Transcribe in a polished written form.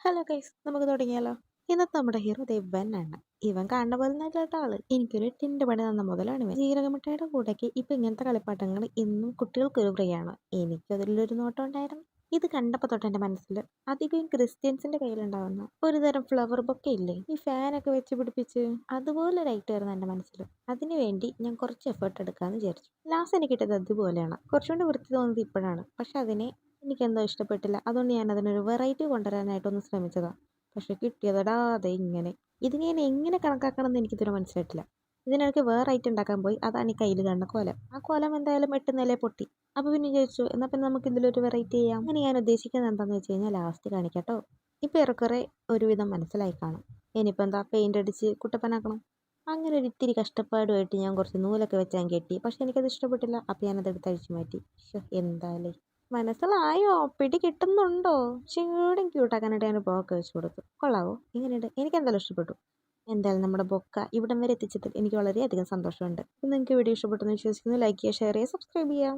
Hello guys, നമുക്ക് തുടങ്ങിയാലോ? ഇന്നത്തെ നമ്മുടെ ഹീറോ ദേവൻ ആണ്. ഇവൻ കാണുന്ന പോലെ നല്ല ആള്. എനിക്കൊരു ടിന്റെ പണി തന്ന മുതലാണ് ഇവൻ. ജീരകമിഠായിയുടെ കൂടെക്ക് ഇപ്പൊ ഇങ്ങനത്തെ കളിപ്പാട്ടങ്ങൾ ഇന്നും കുട്ടികൾക്കൊരു പ്രിയാണ്. എനിക്കതിലൊരു നോട്ടം ഉണ്ടായിരുന്നു. ഇത് കണ്ടപ്പോ തൊട്ട് എന്റെ മനസ്സിൽ അധികം ക്രിസ്ത്യൻസിന്റെ കയ്യിലുണ്ടാവുന്ന ഒരു തരം ഫ്ലവർ ബൊക്കെ ഇല്ലേ, ഈ ഫാനൊക്കെ വെച്ച് പിടിപ്പിച്ച് അതുപോലെ ലൈറ്റ് ആയിരുന്നു എന്റെ മനസ്സിൽ. അതിനുവേണ്ടി ഞാൻ കുറച്ച് എഫേർട്ട് എടുക്കാന്ന് വിചാരിച്ചു. ലാസ്റ്റ് എനിക്ക് കിട്ടിയത് അതുപോലെയാണ്. കുറച്ചുകൂടി വൃത്തി തോന്നുന്നത് ഇപ്പോഴാണ്, പക്ഷെ അതിനെ എനിക്കെന്തോ ഇഷ്ടപ്പെട്ടില്ല. അതുകൊണ്ട് ഞാൻ അതിനൊരു വെറൈറ്റി കൊണ്ടുവരാനായിട്ടൊന്ന് ശ്രമിച്ചതാ. പക്ഷെ കിട്ടിയതടാ അതെ ഇങ്ങനെ. ഇതിനെ ഞാൻ എങ്ങനെ കണക്കാക്കണം എന്ന് എനിക്കിതുവരെ മനസ്സിലായിട്ടില്ല. ഇതിനിടയ്ക്ക് വേറെ ഐറ്റം ഉണ്ടാക്കാൻ പോയി. അതാണ് ഈ കയ്യിൽ കാണുന്ന കോലം. ആ കോലം എന്തായാലും 8 നില പൊട്ടി. അപ്പോൾ പിന്നെ വിചാരിച്ചു എന്നാൽ പിന്നെ നമുക്ക് ഇതിലൊരു വെറൈറ്റി ചെയ്യാം. അങ്ങനെ ഞാൻ ഉദ്ദേശിക്കുന്നത് എന്താണെന്ന് വെച്ച് കഴിഞ്ഞാൽ ലാസ്റ്റ് കാണിക്കാട്ടോ. ഇപ്പോൾ ഏറെക്കുറെ ഒരുവിധം മനസ്സിലായി കാണും. ഇനിയിപ്പോൾ എന്താ, പെയിന്റ് അടിച്ച് കുട്ടപ്പനാക്കണം. അങ്ങനെ ഒരു ഇത്തിരി കഷ്ടപ്പാടുമായിട്ട് ഞാൻ കുറച്ച് നൂലൊക്കെ വെച്ച് ഞാൻ കെട്ടി. പക്ഷെ എനിക്കത് ഇഷ്ടപ്പെട്ടില്ല. അപ്പോൾ ഞാനതെടുത്ത് അഴിച്ചു മാറ്റി. എന്തായാലേ മനസ്സിലായോ? പിടി കിട്ടുന്നുണ്ടോ? ചൂടും ക്യൂട്ടാക്കാനായിട്ട് ഞാൻ ബൊക്കെ വെച്ച് കൊടുത്തു. കൊള്ളാവോ? എങ്ങനെയുണ്ട്? എനിക്ക് എന്തായാലും ഇഷ്ടപ്പെട്ടു. എന്തായാലും നമ്മുടെ ബൊക്ക ഇവിടം വരെ എത്തിച്ചതിൽ എനിക്ക് വളരെയധികം സന്തോഷമുണ്ട്. നിങ്ങൾക്ക് വീഡിയോ ഇഷ്ടപ്പെട്ടെന്ന് വിശ്വസിക്കുന്നു. ലൈക്ക് ചെയ്യുക, ഷെയർ ചെയ്യുക, സബ്സ്ക്രൈബ് ചെയ്യുക.